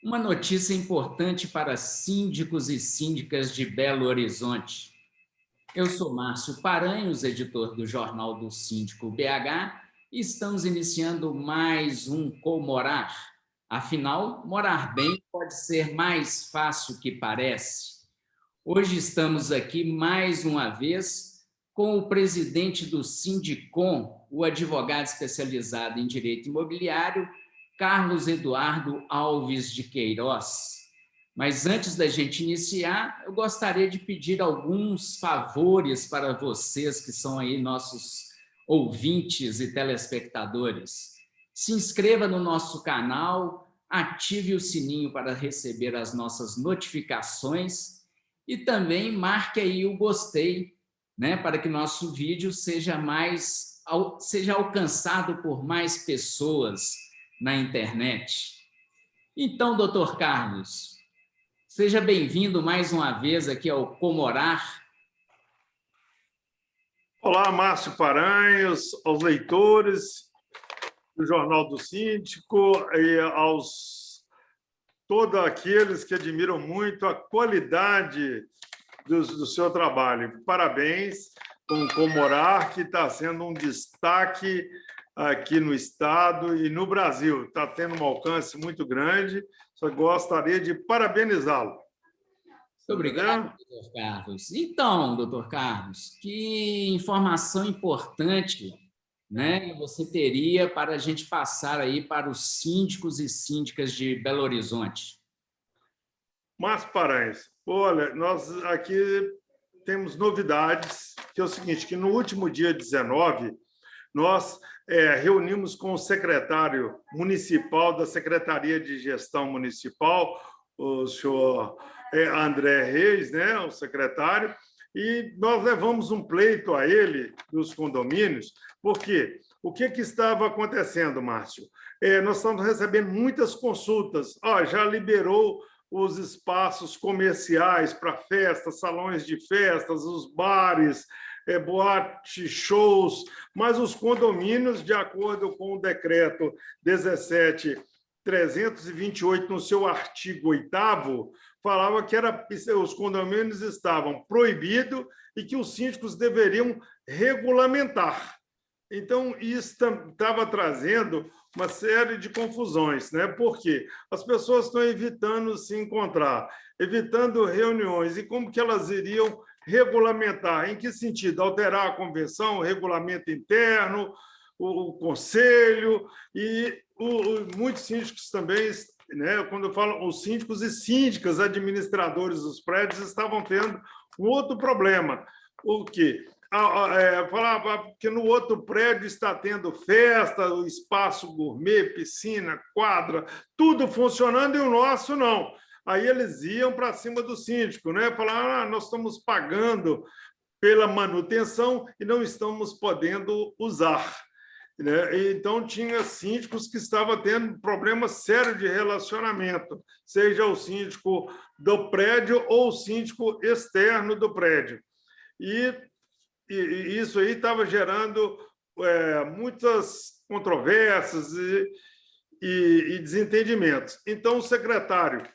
Uma notícia importante para síndicos e síndicas de Belo Horizonte. Eu sou Márcio Paranhos, editor do Jornal do Síndico BH, e estamos iniciando mais um Comorar. Afinal, morar bem pode ser mais fácil que parece. Hoje estamos aqui mais uma vez com o presidente do Sindicom, o advogado especializado em direito imobiliário, Carlos Eduardo Alves de Queiroz. Mas antes da gente iniciar, eu gostaria de pedir alguns favores para vocês que são aí nossos ouvintes e telespectadores. Se inscreva no nosso canal, ative o sininho para receber as nossas notificações e também marque aí o gostei, né, para que nosso vídeo seja alcançado por mais pessoas na internet. Então, doutor Carlos, seja bem-vindo mais uma vez aqui ao Comorar. Olá, Márcio Paranhos, aos leitores do Jornal do Síndico e todos aqueles que admiram muito a qualidade do seu trabalho. Parabéns com o Comorar, que está sendo um destaque aqui no Estado e no Brasil. Está tendo um alcance muito grande, só gostaria de parabenizá-lo. Muito obrigado, doutor Carlos. Então, doutor Carlos, que informação importante, né, você teria para a gente passar aí para os síndicos e síndicas de Belo Horizonte? Márcio Paranhos, olha, nós aqui temos novidades, que é o seguinte, que no último dia 19, nós reunimos com o secretário municipal da Secretaria de Gestão Municipal, o senhor André Reis, né, o secretário, e nós levamos um pleito a ele dos condomínios, porque o que estava acontecendo, Márcio? Nós estamos recebendo muitas consultas, já liberou os espaços comerciais para festas, salões de festas, os bares, boate, shows, mas os condomínios, de acordo com o decreto 17.328, no seu artigo 8º, falava que os condomínios estavam proibidos e que os síndicos deveriam regulamentar. Então, isso estava trazendo uma série de confusões, né? Porque as pessoas estão evitando se encontrar, evitando reuniões, e como que elas iriam regulamentar? Em que sentido? Alterar a convenção, o regulamento interno, o conselho, e muitos síndicos também, né? Quando eu falo os síndicos e síndicas, administradores dos prédios, estavam tendo um outro problema. O quê? Falava que no outro prédio está tendo festa, o espaço gourmet, piscina, quadra, tudo funcionando, e o nosso não. Aí eles iam para cima do síndico, né? Falaram, nós estamos pagando pela manutenção e não estamos podendo usar. Né? Então, tinha síndicos que estavam tendo problemas sérios de relacionamento, seja o síndico do prédio ou o síndico externo do prédio. E isso aí estava gerando muitas controvérsias e desentendimentos. Então, o secretário,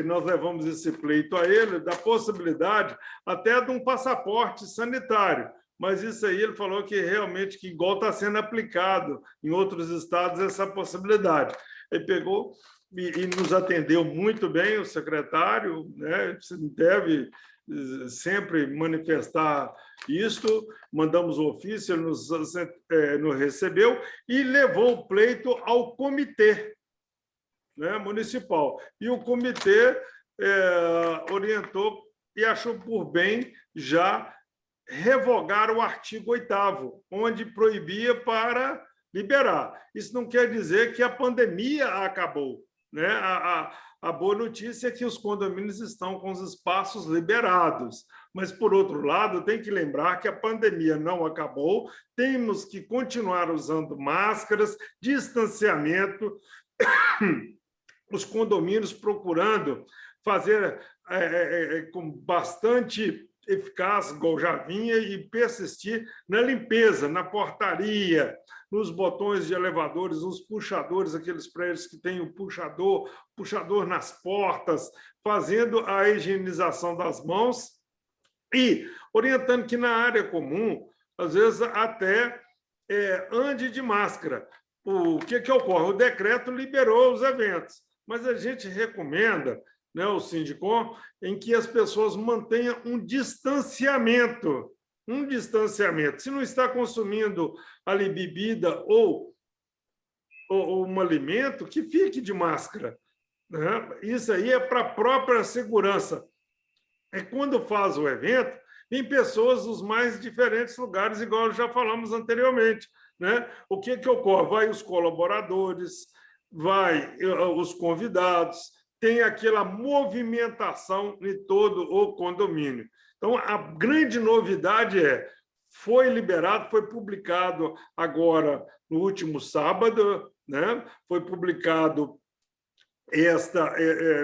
nós levamos esse pleito a ele, da possibilidade até de um passaporte sanitário, mas isso aí ele falou que realmente, que igual está sendo aplicado em outros estados, essa possibilidade. Ele pegou e nos atendeu muito bem, o secretário, né? Deve sempre manifestar isto, mandamos o ofício, ele nos recebeu e levou o pleito ao comitê, né, municipal. E o comitê orientou e achou por bem já revogar o artigo 8º, onde proibia para liberar. Isso não quer dizer que a pandemia acabou, né? A boa notícia é que os condomínios estão com os espaços liberados, mas, por outro lado, tem que lembrar que a pandemia não acabou, temos que continuar usando máscaras, distanciamento, os condomínios procurando fazer com bastante eficaz, igual já vinha, e persistir na limpeza, na portaria, nos botões de elevadores, nos puxadores, aqueles prédios que têm o puxador nas portas, fazendo a higienização das mãos e orientando que na área comum, às vezes até ande de máscara. O que ocorre? O decreto liberou os eventos, mas a gente recomenda, né, o Sindicom, em que as pessoas mantenham um distanciamento. Se não está consumindo ali bebida ou um alimento, que fique de máscara, né? Isso aí é para a própria segurança. Quando faz o evento, vem pessoas dos mais diferentes lugares, igual já falamos anteriormente, né? O que ocorre? Vai os colaboradores, vai os convidados, tem aquela movimentação em todo o condomínio. Então, a grande novidade foi liberado, foi publicado agora no último sábado, né? Foi publicado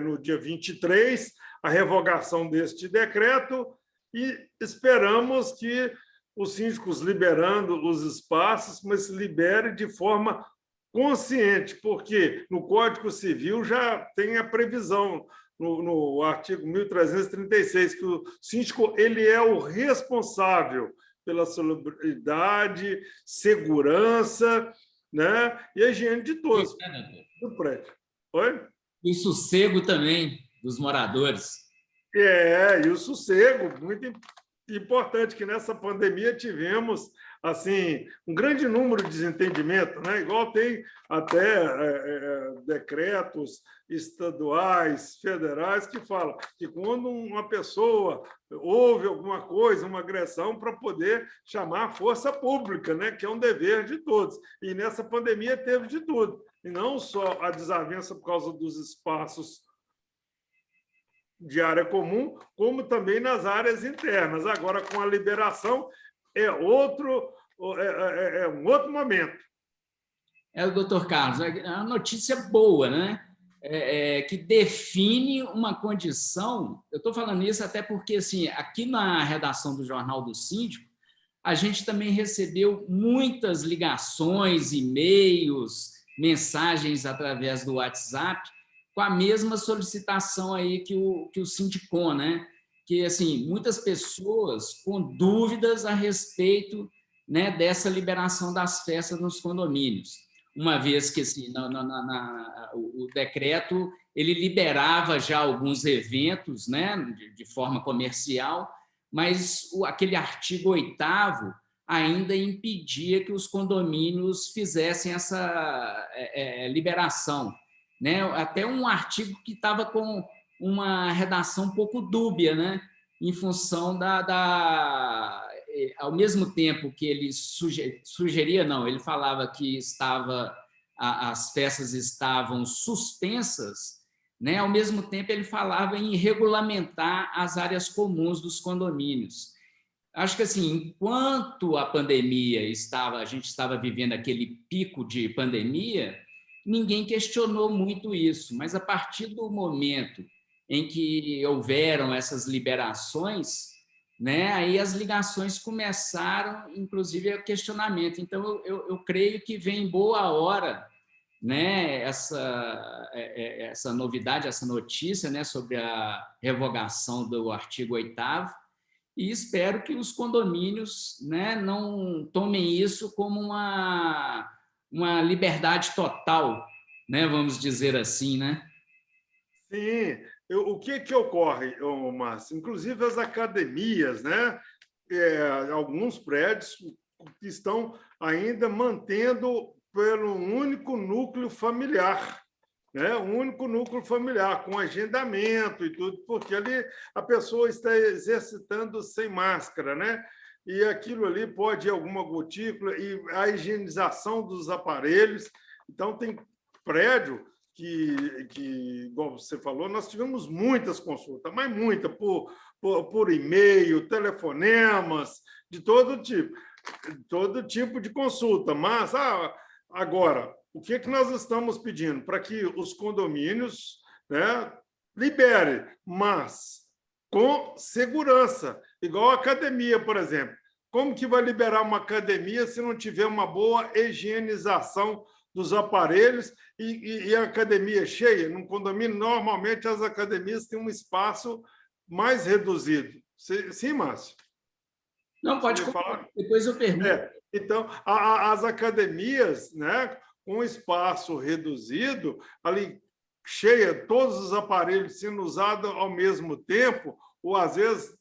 no dia 23, a revogação deste decreto, e esperamos que os síndicos, liberando os espaços, mas libere de forma consciente, porque no Código Civil já tem a previsão, no artigo 1336, que o síndico ele é o responsável pela salubridade, segurança, né, e a higiene de todos do prédio. Oi? E o sossego também dos moradores. E o sossego, muito importante, que nessa pandemia tivemos assim um grande número de desentendimento, né? Igual tem até decretos estaduais, federais, que falam que quando uma pessoa houve alguma coisa, uma agressão, para poder chamar a força pública, né? Que é um dever de todos. E nessa pandemia teve de tudo. E não só a desavença por causa dos espaços de área comum, como também nas áreas internas. Agora, com a liberação, é um outro momento. Doutor Carlos, é uma notícia boa, né? Que define uma condição. Eu estou falando isso até porque, assim, aqui na redação do Jornal do Síndico, a gente também recebeu muitas ligações, e-mails, mensagens através do WhatsApp, com a mesma solicitação aí que o Sindicom, né? Que, assim, muitas pessoas com dúvidas a respeito, né, dessa liberação das festas nos condomínios, uma vez que, assim, o decreto ele liberava já alguns eventos, né, de forma comercial, mas aquele artigo 8º ainda impedia que os condomínios fizessem essa liberação, né? Até um artigo que estava com uma redação um pouco dúbia, né? Em função ao mesmo tempo que ele sugeria, não, ele falava que as festas estavam suspensas, né? Ao mesmo tempo ele falava em regulamentar as áreas comuns dos condomínios. Acho que, assim, enquanto a gente estava vivendo aquele pico de pandemia, ninguém questionou muito isso, mas a partir do momento em que houveram essas liberações, né, aí as ligações começaram, inclusive, a questionamento. Então, eu creio que vem boa hora, né, essa novidade, essa notícia, né, sobre a revogação do artigo 8º, e espero que os condomínios, né, não tomem isso como uma liberdade total, né, vamos dizer assim, né? Sim. O que ocorre, Márcio? Inclusive as academias, né? Alguns prédios estão ainda mantendo pelo único núcleo familiar, né? Um único núcleo familiar, com agendamento e tudo, porque ali a pessoa está exercitando sem máscara, né? E aquilo ali pode ir alguma gotícula, e a higienização dos aparelhos. Então, tem prédio que, igual você falou, nós tivemos muitas consultas, mas muitas, por e-mail, telefonemas, de todo tipo de consulta. Mas, agora, o que nós estamos pedindo? Para que os condomínios, né, liberem, mas com segurança. Igual a academia, por exemplo. Como que vai liberar uma academia se não tiver uma boa higienização dos aparelhos e a academia cheia? Num condomínio, normalmente as academias têm um espaço mais reduzido. Sim, Márcio? Não, pode falar. Depois eu pergunto. Então, as academias, né, com espaço reduzido, ali cheia, todos os aparelhos sendo usados ao mesmo tempo, ou às vezes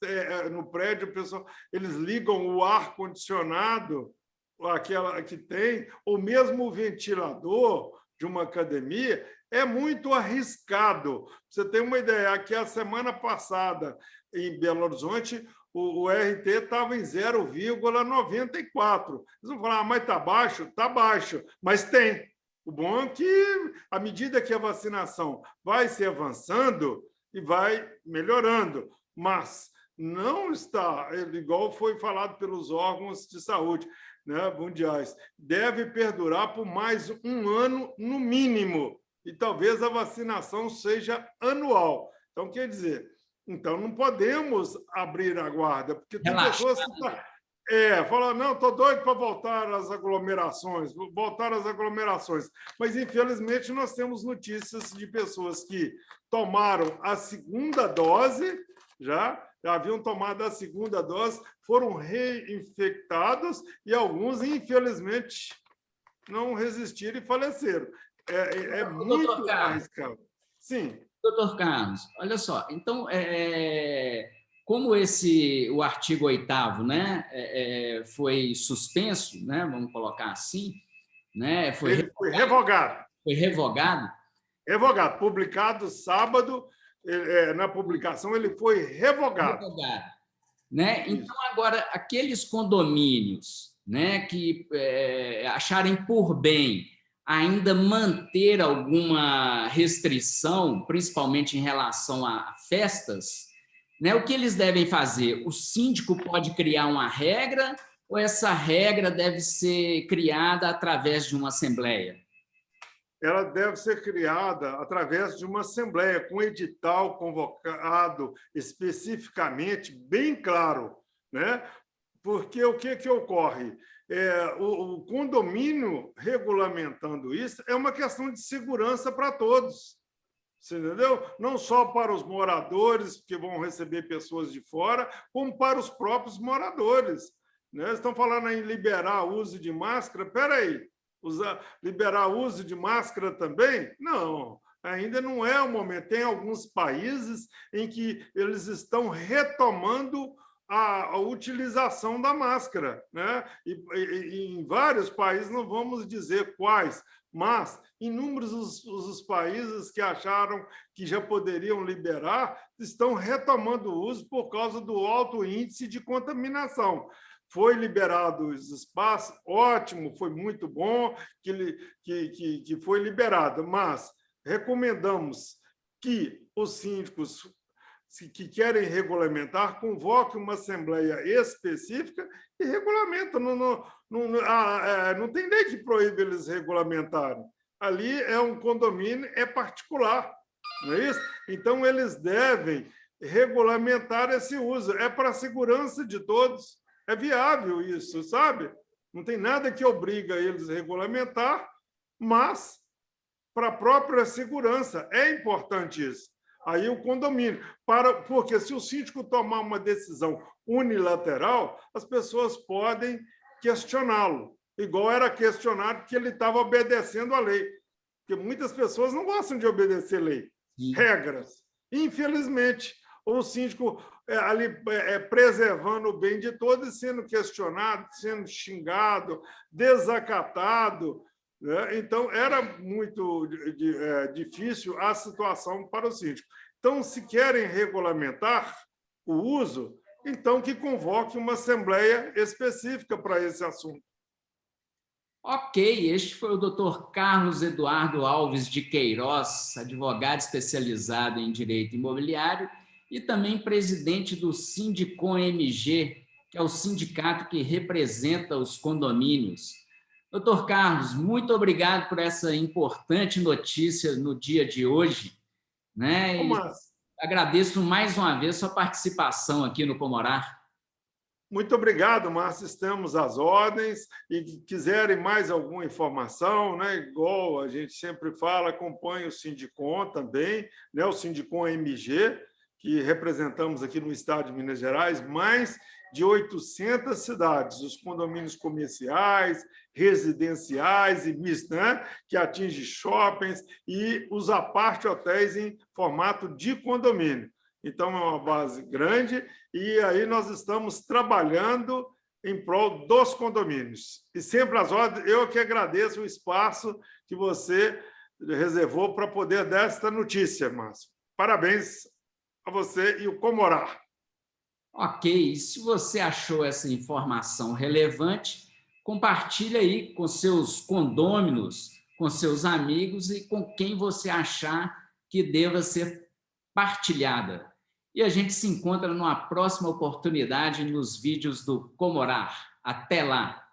no prédio, o pessoal, eles ligam o ar-condicionado, aquela que tem, ou mesmo o ventilador de uma academia, é muito arriscado. Você tem uma ideia, aqui a semana passada, em Belo Horizonte, o RT estava em 0,94. Eles vão falar, mas está baixo? Está baixo, mas tem. O bom é que, à medida que a vacinação vai se avançando e vai melhorando, mas não está, igual foi falado pelos órgãos de saúde, né, mundiais, deve perdurar por mais um ano, no mínimo, e talvez a vacinação seja anual. Então, quer dizer, então não podemos abrir a guarda, porque tem pessoas que falam, não, estou doido para voltar às aglomerações, mas infelizmente nós temos notícias de pessoas que tomaram a segunda dose, já haviam tomado a segunda dose, foram reinfectados e alguns, infelizmente, não resistiram e faleceram. É muito arriscado. Sim. Doutor Carlos, olha só, então, como o artigo 8º, né, foi suspenso, né, vamos colocar assim, né, foi revogado. Foi revogado? Revogado. Publicado sábado, na publicação ele foi revogado. Né? Então, agora, aqueles condomínios, né, que acharem por bem ainda manter alguma restrição, principalmente em relação a festas, né, o que eles devem fazer? O síndico pode criar uma regra ou essa regra deve ser criada através de uma assembleia? Ela deve ser criada através de uma assembleia, com edital convocado especificamente, bem claro, né? Porque o que ocorre? O condomínio regulamentando isso é uma questão de segurança para todos, você entendeu? Não só para os moradores, que vão receber pessoas de fora, como para os próprios moradores, né? Estão falando em liberar o uso de máscara, espera aí, liberar o uso de máscara também? Não, ainda não é o momento. Tem alguns países em que eles estão retomando a utilização da máscara, né? E em vários países, não vamos dizer quais, mas inúmeros os países que acharam que já poderiam liberar estão retomando o uso por causa do alto índice de contaminação. Foi liberado os espaços, ótimo, foi muito bom que foi liberado, mas recomendamos que os síndicos que querem regulamentar convoquem uma assembleia específica e regulamentam. Não tem lei que proíbe eles regulamentarem. Ali é um condomínio, é particular, não é isso? Então, eles devem regulamentar esse uso. É para a segurança de todos. É viável isso, sabe? Não tem nada que obriga eles a regulamentar, mas para a própria segurança é importante isso. Aí o condomínio, porque se o síndico tomar uma decisão unilateral, as pessoas podem questioná-lo, igual era questionado que ele estava obedecendo a lei, porque muitas pessoas não gostam de obedecer lei, regras. Infelizmente, o síndico ali preservando o bem de todos e sendo questionado, sendo xingado, desacatado, né? Então, era muito difícil a situação para o síndico. Então, se querem regulamentar o uso, então que convoque uma assembleia específica para esse assunto. Ok, este foi o doutor Carlos Eduardo Alves de Queiroz, advogado especializado em direito imobiliário e também presidente do Sindicom-MG, que é o sindicato que representa os condomínios. Doutor Carlos, muito obrigado por essa importante notícia no dia de hoje, né? E agradeço mais uma vez sua participação aqui no Comorar. Muito obrigado, Márcio. Estamos às ordens. E quiserem mais alguma informação, né, igual a gente sempre fala, acompanhe o Sindicom também, né, o Sindicom MG, que representamos aqui no estado de Minas Gerais, mais de 800 cidades, os condomínios comerciais, residenciais e mistos, né, que atinge shoppings e os apart-hotéis em formato de condomínio. Então, é uma base grande e aí nós estamos trabalhando em prol dos condomínios. E sempre às ordens, eu que agradeço o espaço que você reservou para poder dar esta notícia, Márcio. Parabéns a você e o Comorar. Ok, se você achou essa informação relevante, compartilhe aí com seus condôminos, com seus amigos e com quem você achar que deva ser partilhada. E a gente se encontra numa próxima oportunidade nos vídeos do Comorar. Até lá!